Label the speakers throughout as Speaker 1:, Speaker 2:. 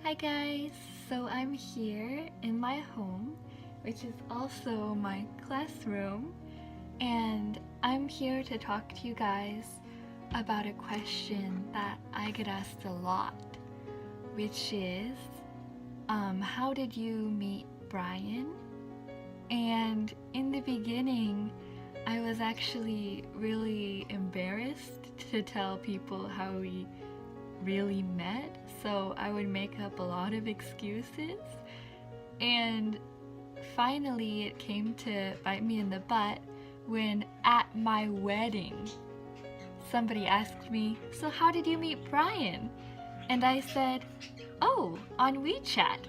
Speaker 1: Hi guys, so I'm here in my home, which is also my classroom, and I'm here to talk to you guys about a question that I get asked a lot, which is, how did you meet Brian? And in the beginning, I was actually really embarrassed to tell people how we really met, so I would make up a lot of excuses. And finally, it came to bite me in the butt when at my wedding, somebody asked me, "So, how did you meet Brian?" And I said, "Oh, on WeChat."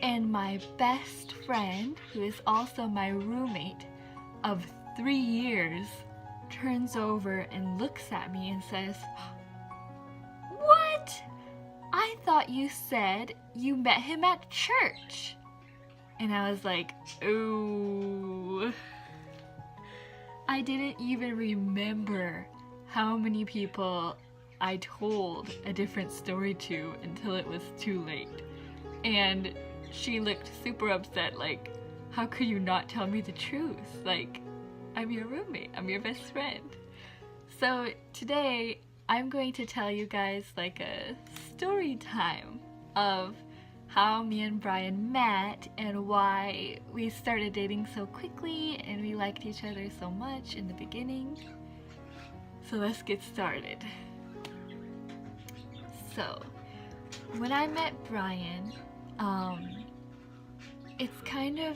Speaker 1: And my best friend, who is also my roommate of 3 years, turns over and looks at me and says, "What? I thought you said you met him at church." And I was like, ooh. I didn't even remember how many people I told a different story to until it was too late. And she looked super upset, like, how could you not tell me the truth? Like, I'm your roommate, I'm your best friend. So today, I'm going to tell you guys like a story time of how me and Brian met and why we started dating so quickly and we liked each other so much in the beginning. So let's get started. So, when I met Brian, it's kind of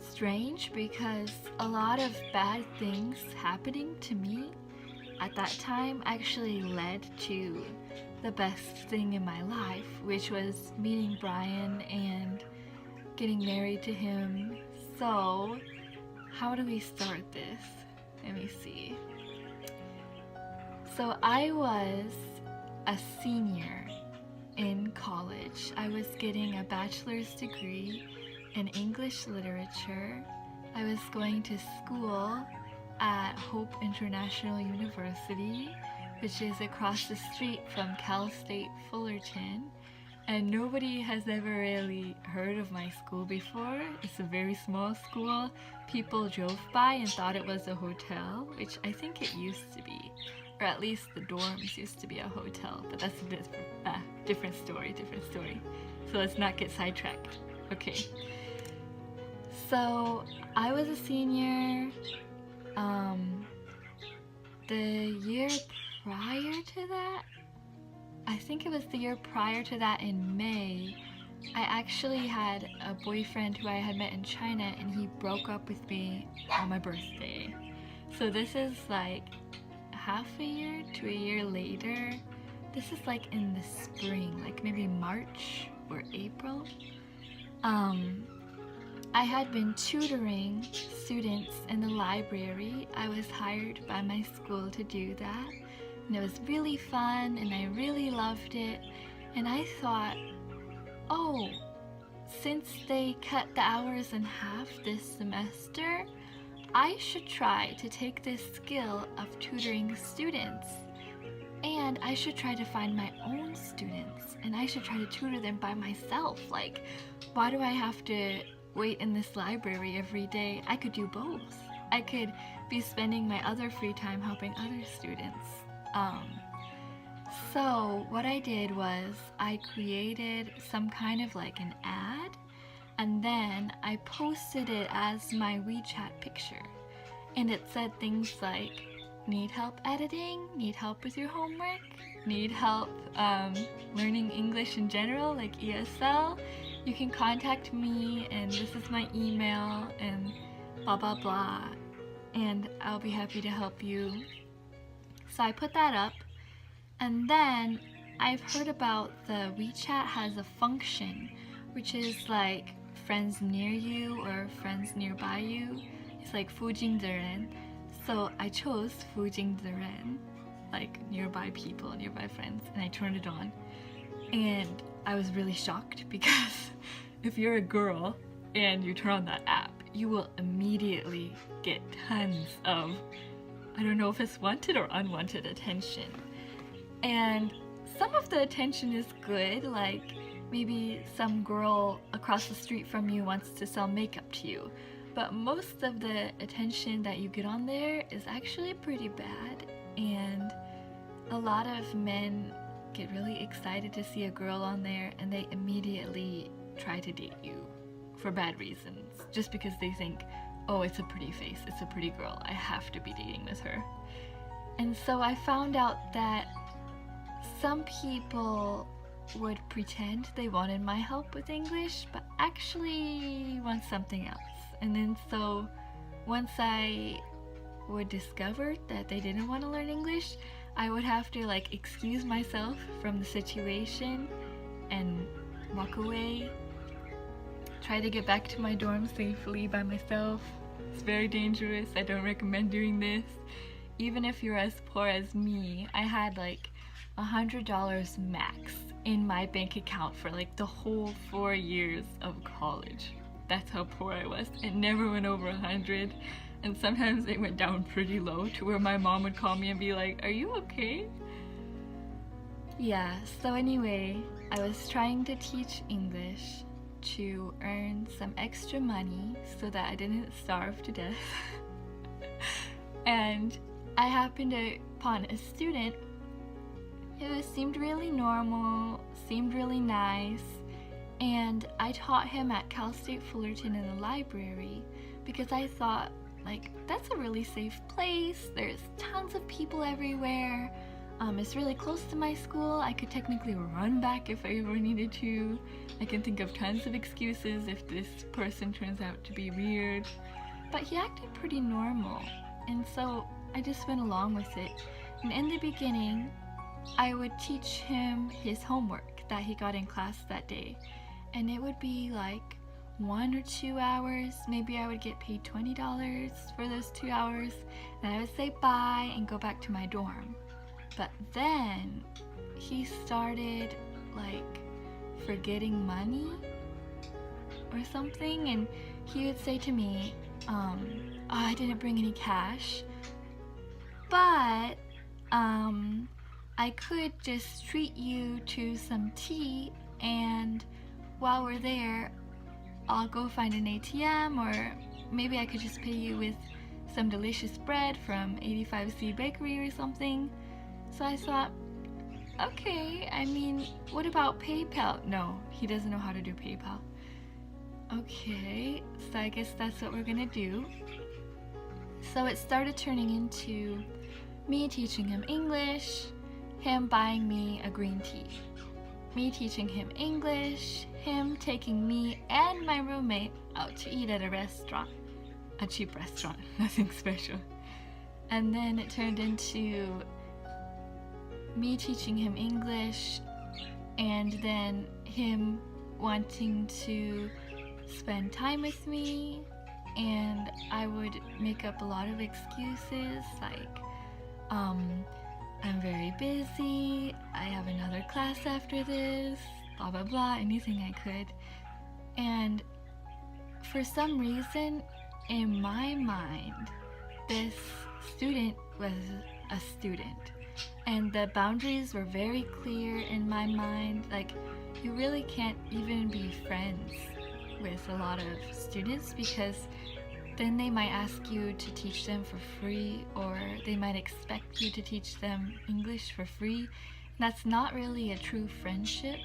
Speaker 1: strange because a lot of bad things happening to me at that time actually led to the best thing in my life, which was meeting Brian and getting married to him. So, how do we start this? Let me see. So, I was a senior in college. I was getting a bachelor's degree in English literature. I was going to school at Hope International University, which is across the street from Cal State Fullerton. And nobody has ever really heard of my school before. It's a very small school. People drove by and thought it was a hotel, which I think it used to be. Or at least the dorms used to be a hotel, but that's a different story. So let's not get sidetracked. Okay. So I was a senior. The year prior to that, I think it was the year prior to that in May, I actually had a boyfriend who I had met in China and he broke up with me on my birthday. So this is like half a year to a year later. This is like in the spring, like maybe March or April. I had been tutoring students in the library. I was hired by my school to do that. And it was really fun and I really loved it. And I thought, oh, since they cut the hours in half this semester, I should try to take this skill of tutoring students. And I should try to find my own students. And I should try to tutor them by myself. Like, why do I have to wait in this library every day? I could do both. I could be spending my other free time helping other students. So what I did was I created some kind of like an ad and then I posted it as my WeChat picture. And it said things like, need help editing, need help with your homework, need help learning English in general, like ESL, you can contact me and this is my email and blah blah blah, and I'll be happy to help you. So I put that up, and then I've heard about the WeChat has a function which is like friends near you or friends nearby you. It's like 附近的人. So I chose 附近的人, like nearby people, nearby friends, and I turned it on. And I was really shocked because if you're a girl and you turn on that app, you will immediately get tons of, I don't know if it's wanted or unwanted attention. And some of the attention is good, like maybe some girl across the street from you wants to sell makeup to you. But most of the attention that you get on there is actually pretty bad, and a lot of men get really excited to see a girl on there and they immediately try to date you for bad reasons, just because they think, oh, it's a pretty face, it's a pretty girl, I have to be dating with her. And so I found out that some people would pretend they wanted my help with English, but actually want something else. And then so once I would discover that they didn't want to learn English, I would have to like excuse myself from the situation and walk away, try to get back to my dorm safely by myself. It's very dangerous. I don't recommend doing this. Even if you're as poor as me, I had like $100 max in my bank account for like the whole 4 years of college. That's how poor I was. It never went over 100, and sometimes it went down pretty low to where my mom would call me and be like, are you okay? Yeah, so anyway, I was trying to teach English to earn some extra money so that I didn't starve to death. And I happened upon a student who seemed really normal, seemed really nice, and I taught him at Cal State Fullerton in the library because I thought, like, that's a really safe place, there's tons of people everywhere, it's really close to my school, I could technically run back if I ever needed to, I can think of tons of excuses if this person turns out to be weird. But he acted pretty normal, and so I just went along with it. And in the beginning, I would teach him his homework that he got in class that day, and it would be like 1 or 2 hours. Maybe I would get paid $20 for those 2 hours, and I would say bye and go back to my dorm. But then he started like forgetting money or something, and he would say to me, oh, I didn't bring any cash, but I could just treat you to some tea, and while we're there, I'll go find an ATM, or maybe I could just pay you with some delicious bread from 85C Bakery or something. So I thought, okay, I mean, what about PayPal? No, he doesn't know how to do PayPal. Okay, so I guess that's what we're gonna do. So it started turning into me teaching him English, him buying me a green tea, me teaching him English, him taking me and my roommate out to eat at a restaurant, a cheap restaurant, nothing special. And then it turned into me teaching him English, and then him wanting to spend time with me, and I would make up a lot of excuses like, I'm very busy, I have another class after this, blah blah blah, anything I could. And for some reason, in my mind, this student was a student, and the boundaries were very clear in my mind. Like, you really can't even be friends with a lot of students, because then they might ask you to teach them for free, or they might expect you to teach them English for free. That's not really a true friendship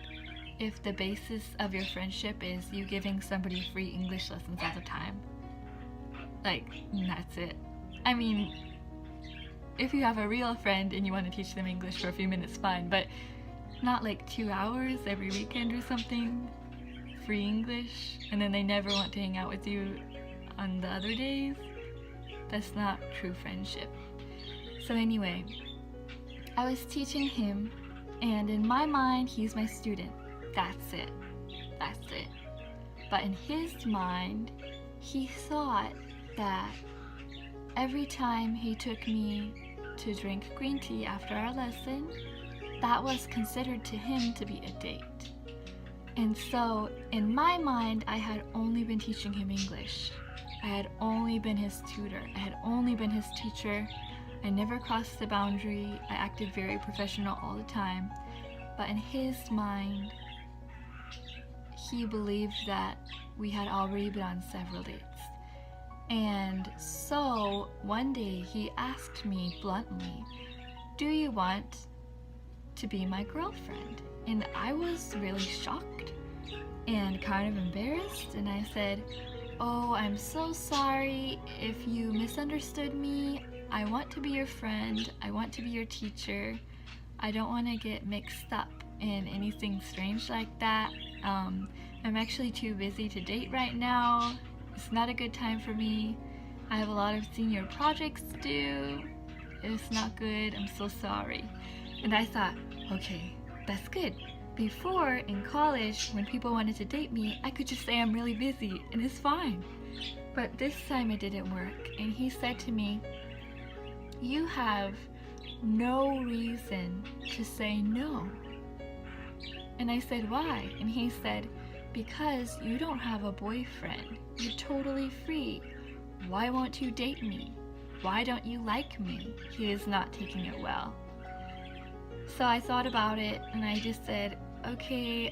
Speaker 1: if the basis of your friendship is you giving somebody free English lessons all the time. Like, that's it. I mean, if you have a real friend and you want to teach them English for a few minutes, fine, but not like 2 hours every weekend or something, free English, and then they never want to hang out with you on the other days. That's not true friendship. So anyway, I was teaching him, and in my mind, he's my student. That's it. That's it. But in his mind, he thought that every time he took me to drink green tea after our lesson, that was considered to him to be a date. And so, in my mind, I had only been teaching him English. I had only been his tutor. I had only been his teacher. I never crossed the boundary. I acted very professional all the time. but in his mind, he believed that we had already been on several dates. And so one day he asked me bluntly, "Do you want to be my girlfriend?" And I was really shocked and kind of embarrassed, and I said, "Oh, I'm so sorry if you misunderstood me. I want to be your friend. I want to be your teacher. I don't want to get mixed up in anything strange like that. I'm actually too busy to date right now. It's not a good time for me. I have a lot of senior projects to do. It's not good. I'm so sorry." And I thought, okay, that's good. Before, in college, when people wanted to date me, I could just say I'm really busy and it's fine. But this time it didn't work. And he said to me, "You have no reason to say no." And I said, "Why?" And he said, "Because you don't have a boyfriend. You're totally free. Why won't you date me? Why don't you like me?" He is not taking it well. So I thought about it and I just said, "Okay,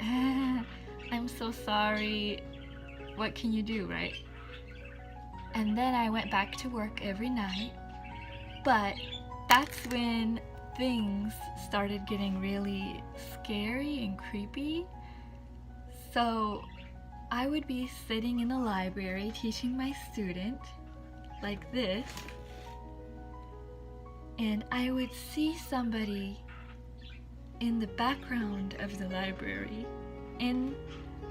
Speaker 1: I'm so sorry. What can you do, right?" And then I went back to work every night. But that's when things started getting really scary and creepy. So I would be sitting in the library teaching my student like this, and I would see somebody in the background of the library, in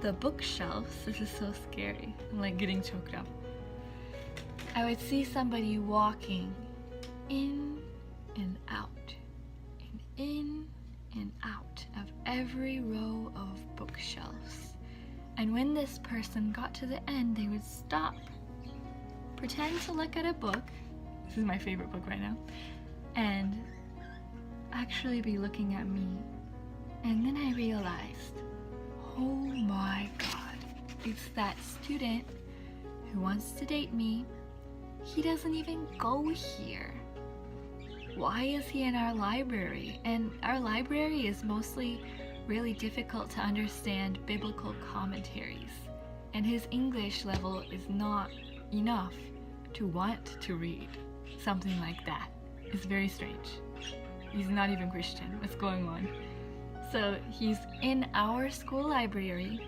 Speaker 1: the bookshelves. This is so scary. I'm like getting choked up. I would see somebody walking in and out, and in and out of every row of bookshelves. And when this person got to the end, they would stop, pretend to look at a book. This is my favorite book right now. And actually be looking at me. And then I realized, oh my God, it's that student who wants to date me. He doesn't even go here. Why is he in our library? And our library is mostly really difficult to understand biblical commentaries. And his English level is not enough to want to read something like that. It's very strange. He's not even Christian. What's going on? So he's in our school library,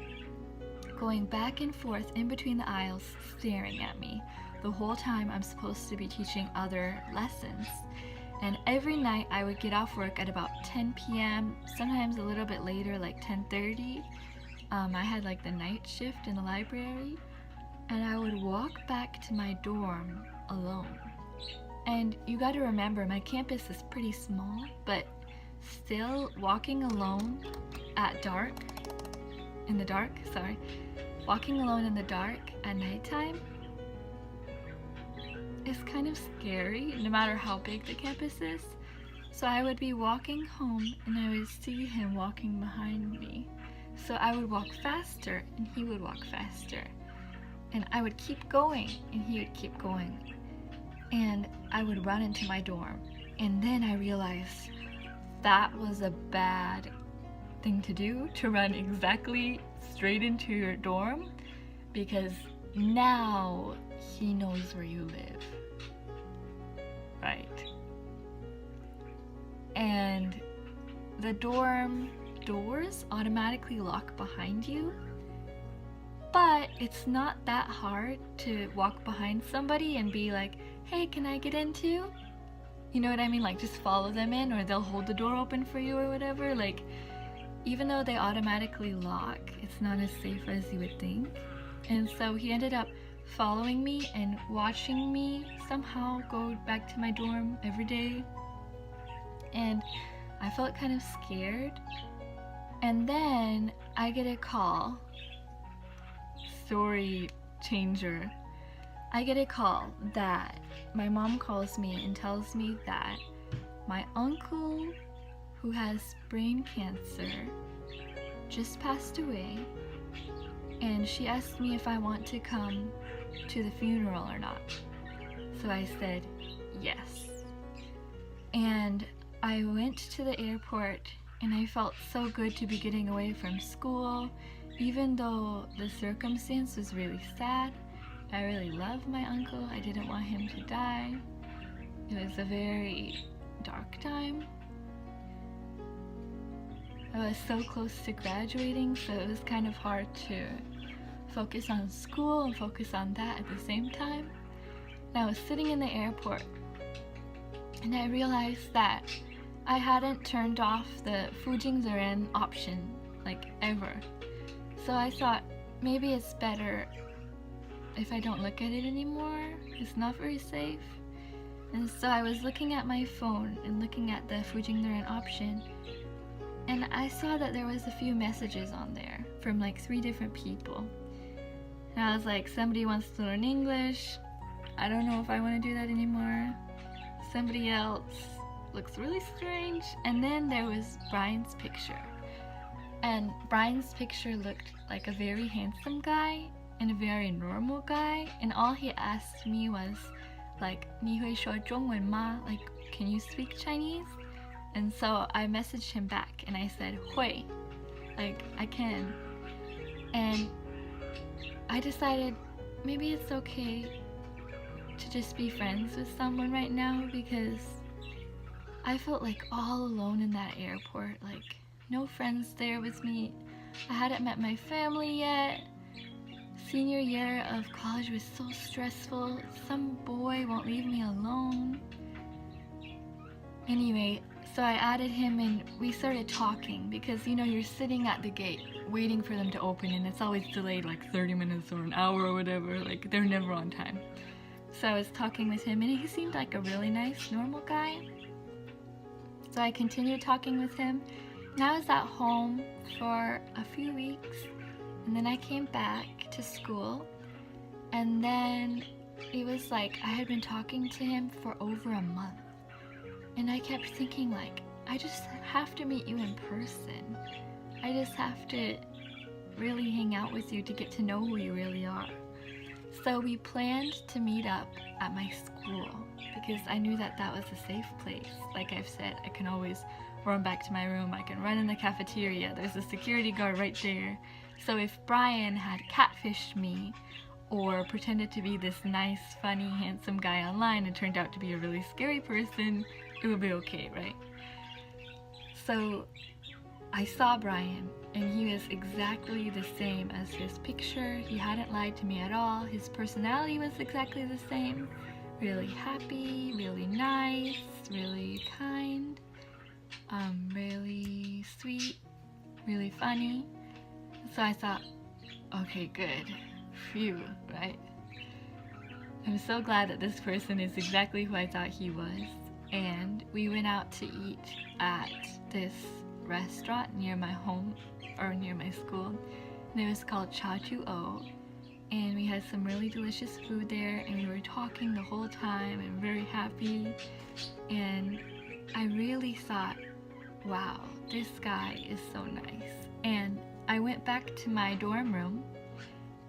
Speaker 1: going back and forth in between the aisles, staring at me the whole time I'm supposed to be teaching other lessons. And every night I would get off work at about 10 p.m., sometimes a little bit later, like 10:30. I had like the night shift in the library, and I would walk back to my dorm alone. And you got to remember, my campus is pretty small, but still walking alone at dark, in the dark, sorry, walking alone in the dark at nighttime is kind of scary, no matter how big the campus is. So I would be walking home and I would see him walking behind me. So I would walk faster and he would walk faster. And I would keep going and he would keep going. And I would run into my dorm. And then I realized that was a bad thing to do, to run exactly straight into your dorm, because now he knows where you live, right? And the dorm doors automatically lock behind you, but it's not that hard to walk behind somebody and be like, "Hey, can I get in too?" You know what I mean? Like, just follow them in, or they'll hold the door open for you or whatever. Like, even though they automatically lock, it's not as safe as you would think. And so he ended up following me and watching me somehow go back to my dorm every day. And I felt kind of scared. And then I get a call. Story changer. I get a call that my mom calls me and tells me that my uncle, who has brain cancer, just passed away, and she asked me if I want to come to the funeral or not. So I said yes. And I went to the airport and I felt so good to be getting away from school, even though the circumstance was really sad. I really loved my uncle. I didn't want him to die. It was a very dark time. I was so close to graduating, so it was kind of hard to focus on school and focus on that at the same time. And I was sitting in the airport, and I realized that I hadn't turned off the Fujingzeren option, like, ever. So I thought, maybe it's better if I don't look at it anymore. It's not very safe. And so I was looking at my phone and looking at the Fujingzeren option, and I saw that there was a few messages on there from like 3 different people. And I was like, somebody wants to learn English. I don't know if I want to do that anymore. Somebody else looks really strange. And then there was Brian's picture. And Brian's picture looked like a very handsome guy and a very normal guy. And all he asked me was like, 你会说中文吗? Like, can you speak Chinese? And so I messaged him back and I said, 会, like, I can. And I decided maybe it's okay to just be friends with someone right now, because I felt like all alone in that airport, like no friends there with me. I hadn't met my family yet. Senior year of college was so stressful. Some boy won't leave me alone. Anyway, so I added him and we started talking, because you know, you're sitting at the gate waiting for them to open, and it's always delayed like 30 minutes or an hour or whatever. Like, they're never on time. So I was talking with him, and he seemed like a really nice, normal guy. So I continued talking with him, and I was at home for a few weeks, and then I came back to school, and then it was like I had been talking to him for over a month. And I kept thinking, like, I just have to meet you in person. I just have to really hang out with you to get to know who you really are. So we planned to meet up at my school, because I knew that that was a safe place. Like I've said, I can always run back to my room. I can run in the cafeteria. There's a security guard right there. So if Brian had catfished me or pretended to be this nice, funny, handsome guy online and turned out to be a really scary person, it would be okay, right? So I saw Brian, and he was exactly the same as his picture. He hadn't lied to me at all. His personality was exactly the same. Really happy, really nice, really kind, really sweet, really funny. So I thought, okay, good. Phew, right? I'm so glad that this person is exactly who I thought he was. And we went out to eat at this restaurant near my home, or near my school, and it was called Cha2O. And we had some really delicious food there, and we were talking the whole time and very happy. And I really thought, wow, this guy is so nice. And I went back to my dorm room,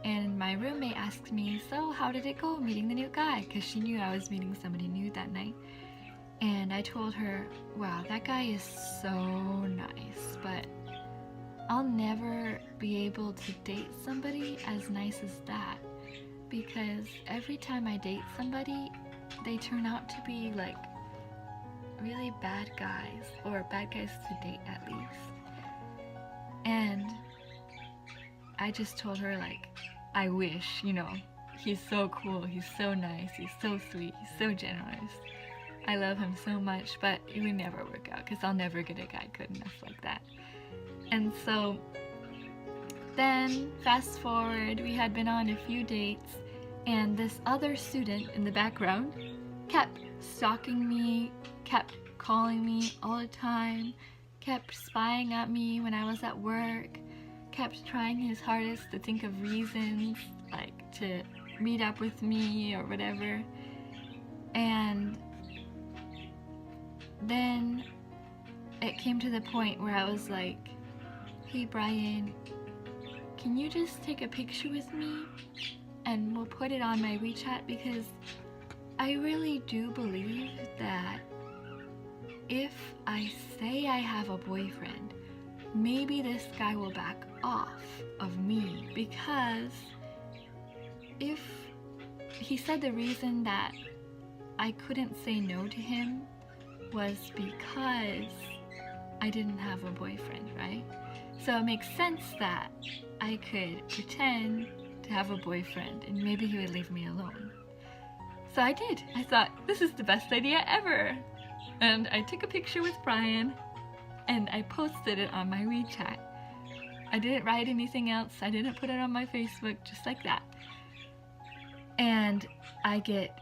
Speaker 1: and my roommate asked me, so how did it go meeting the new guy? Because she knew I was meeting somebody new that night. And I told her, wow, that guy is so nice, but I'll never be able to date somebody as nice as that, because every time I date somebody, they turn out to be like really bad guys, or bad guys to date at least. And I just told her, like, I wish, you know, he's so cool, he's so nice, he's so sweet, he's so generous. I love him so much, but it would never work out, because I'll never get a guy good enough like that. And so then, fast forward, we had been on a few dates, and this other student in the background kept stalking me, kept calling me all the time, kept spying at me when I was at work, kept trying his hardest to think of reasons, like, to meet up with me or whatever. And then it came to the point where I was like, hey Brian, can you just take a picture with me and we'll put it on my WeChat, because I really do believe that if I say I have a boyfriend, maybe this guy will back off of me, because if he said the reason that I couldn't say no to him was because I didn't have a boyfriend, right? So it makes sense that I could pretend to have a boyfriend and maybe he would leave me alone. So I did. I thought, this is the best idea ever. And I took a picture with Brian and I posted it on my WeChat. I didn't write anything else. I didn't put it on my Facebook, just like that. And I get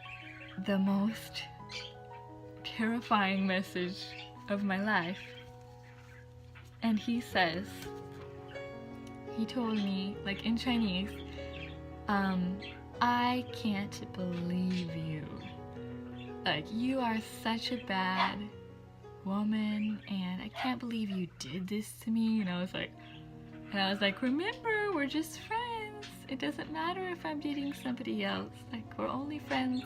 Speaker 1: the most terrifying message of my life. And he says, he told me, like in Chinese, I can't believe you. Like, you are such a bad woman, and I can't believe you did this to me. And I was like, remember, we're just friends. It doesn't matter if I'm dating somebody else. Like, we're only friends.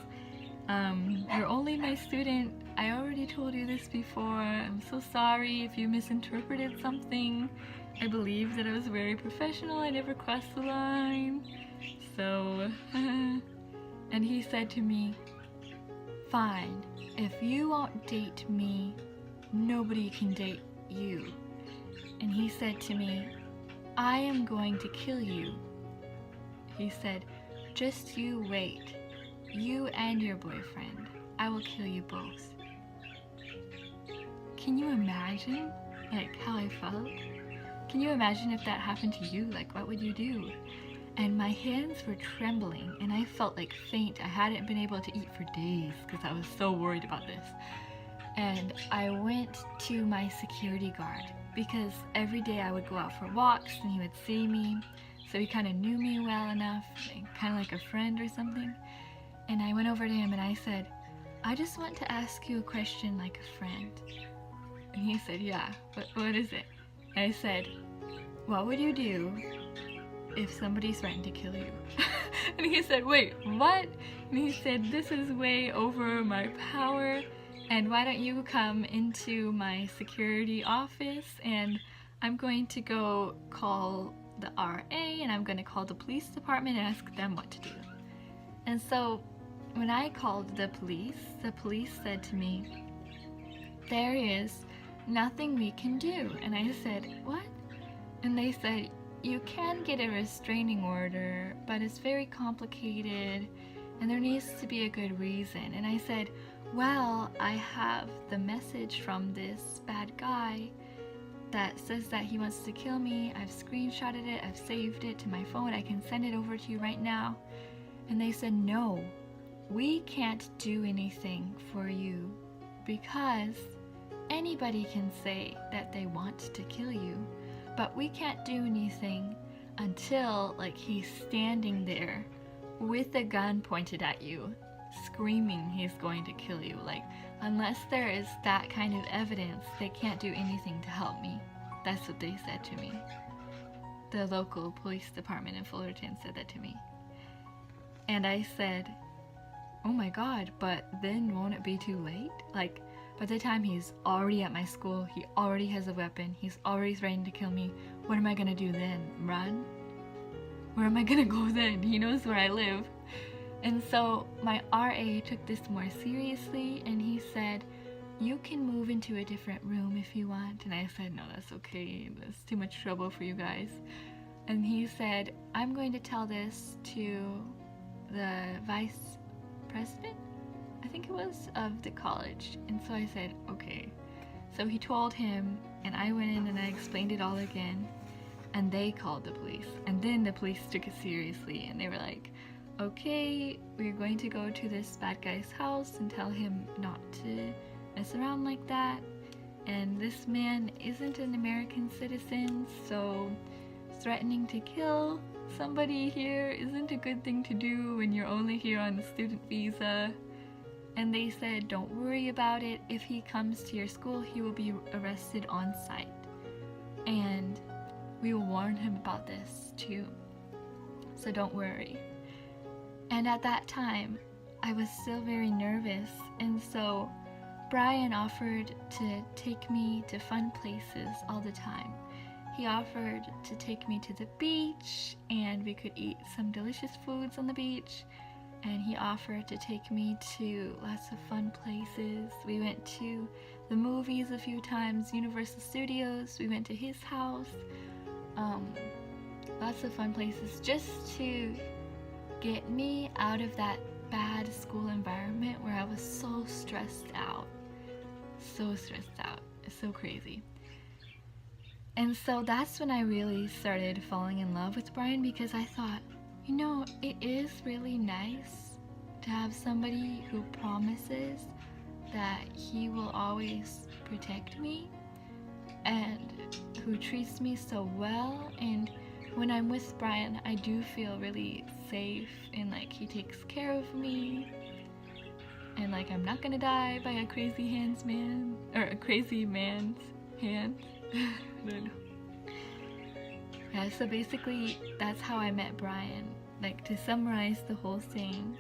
Speaker 1: You're only my student. I already told you this before. I'm so sorry if you misinterpreted something. I believe that I was very professional. I never crossed the line. So, and he said to me, fine, if you won't date me, nobody can date you. And he said to me, I am going to kill you. He said, just you wait. You and your boyfriend. I will kill you both. Can you imagine, like, how I felt? Can you imagine if that happened to you? Like, what would you do? And my hands were trembling and I felt like faint. I hadn't been able to eat for days because I was so worried about this. And I went to my security guard because every day I would go out for walks and he would see me. So he kind of knew me well enough, kind of like a friend or something. And I went over to him and I said, I just want to ask you a question like a friend. And he said, yeah, what is it? I said, what would you do if somebody's threatened to kill you? And he said, wait, what? And he said, this is way over my power, and why don't you come into my security office and I'm going to go call the RA and I'm going to call the police department and ask them what to do. And so when I called the police said to me, there is nothing we can do. And I said, what? And they said, you can get a restraining order, but it's very complicated and there needs to be a good reason. And I said, well, I have the message from this bad guy that says that he wants to kill me. I've screenshotted it, I've saved it to my phone, I can send it over to you right now. And they said, no, we can't do anything for you because anybody can say that they want to kill you. But we can't do anything until, like, he's standing there with a gun pointed at you, screaming he's going to kill you. Like, unless there is that kind of evidence, they can't do anything to help me. That's what they said to me. The local police department in Fullerton said that to me. And I said, oh my God, but then won't it be too late? Like, by the time he's already at my school, he already has a weapon, he's already threatening to kill me, what am I gonna do then? Run? Where am I gonna go then? He knows where I live. And so my RA took this more seriously and he said, you can move into a different room if you want. And I said, no, that's okay, that's too much trouble for you guys. And he said, I'm going to tell this to the vice president, I think it was, of the college. And so I said, okay. So he told him, and I went in and I explained it all again, and they called the police. And then the police took it seriously and they were like, okay, we're going to go to this bad guy's house and tell him not to mess around like that. And this man isn't an American citizen, so threatening to kill somebody here isn't a good thing to do when you're only here on a student visa. And they said, don't worry about it. If he comes to your school, he will be arrested on site. And we will warn him about this too. So don't worry. And at that time, I was still very nervous. And so Brian offered to take me to fun places all the time. He offered to take me to the beach and we could eat some delicious foods on the beach. And he offered to take me to lots of fun places. We went to the movies a few times, Universal Studios. We went to his house. Lots of fun places just to get me out of that bad school environment where I was so stressed out. It's so crazy. And so that's when I really started falling in love with Brian, because I thought, you know, it is really nice to have somebody who promises that he will always protect me and who treats me so well. And when I'm with Brian, I do feel really safe and like he takes care of me. And like I'm not gonna die by a crazy man's hand. I don't know. Yeah, so basically that's how I met Brian. Like, to summarize the whole thing,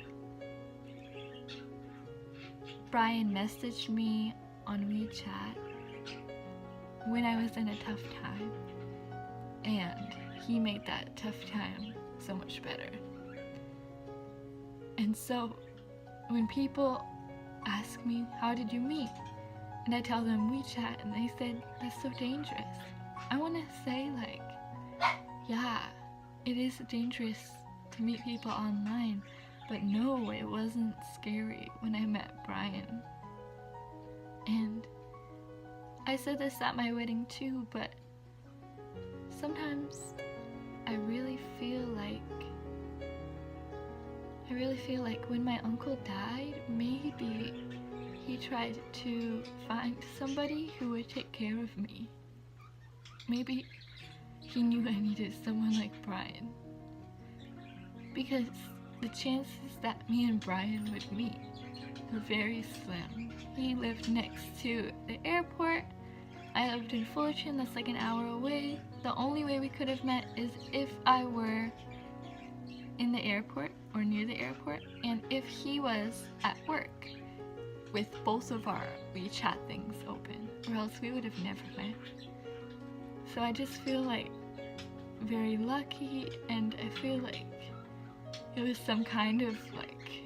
Speaker 1: Brian messaged me on WeChat when I was in a tough time, and he made that tough time so much better. And so when people ask me, how did you meet? And I tell them WeChat, and they said, that's so dangerous. I want to say, like, yeah, it is dangerous to meet people online, but no, it wasn't scary when I met Brian. And I said this at my wedding too, but sometimes I really feel like when my uncle died, maybe he tried to find somebody who would take care of me. Maybe he knew I needed someone like Brian. Because the chances that me and Brian would meet were very slim. He lived next to the airport. I lived in Fullerton, that's like an hour away. The only way we could have met is if I were in the airport or near the airport, and if he was at work with both of our WeChat things open, or else we would have never met. So I just feel like very lucky, and I feel like it was some kind of like,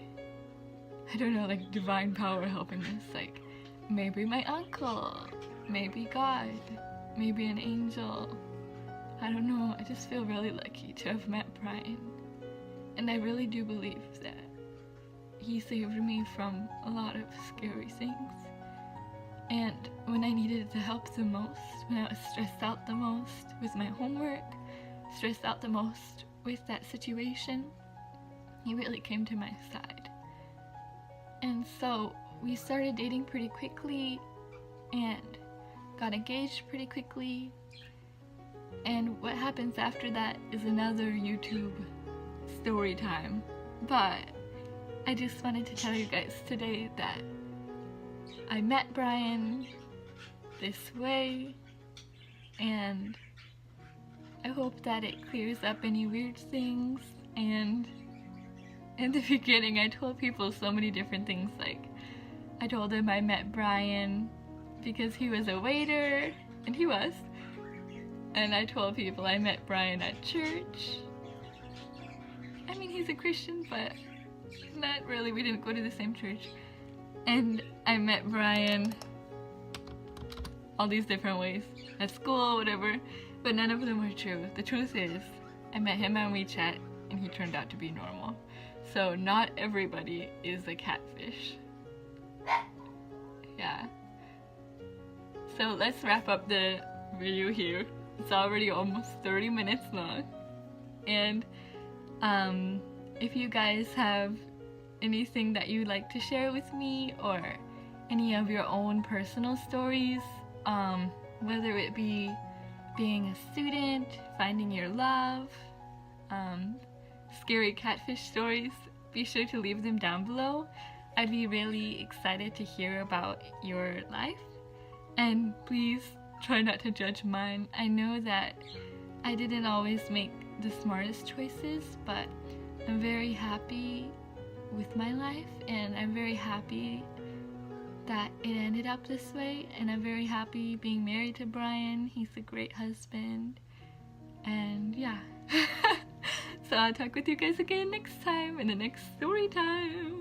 Speaker 1: I don't know, like divine power helping us. Like maybe my uncle, maybe God, maybe an angel. I don't know, I just feel really lucky to have met Brian. And I really do believe that he saved me from a lot of scary things. And when I needed the help the most, when I was stressed out the most with my homework, stressed out the most with that situation, he really came to my side. And so we started dating pretty quickly and got engaged pretty quickly. And what happens after that is another YouTube story time. But I just wanted to tell you guys today that I met Brian this way, and I hope that it clears up any weird things. And in the beginning I told people so many different things. Like I told them I met Brian because he was a waiter, and he was. And I told people I met Brian at church. I mean, he's a Christian, but not really, we didn't go to the same church. And I met Brian all these different ways, at school, whatever, but none of them were true. The truth is, I met him on WeChat and he turned out to be normal. So not everybody is a catfish. Yeah. So let's wrap up the video here. It's already almost 30 minutes long. And if you guys have anything that you'd like to share with me, or any of your own personal stories, whether it be being a student, finding your love, scary catfish stories, be sure to leave them down below. I'd be really excited to hear about your life, and please try not to judge mine. I know that I didn't always make the smartest choices, but I'm very happy with my life, and I'm very happy that it ended up this way, and I'm very happy being married to Brian. He's a great husband, and yeah. So I'll talk with you guys again next time in the next story time.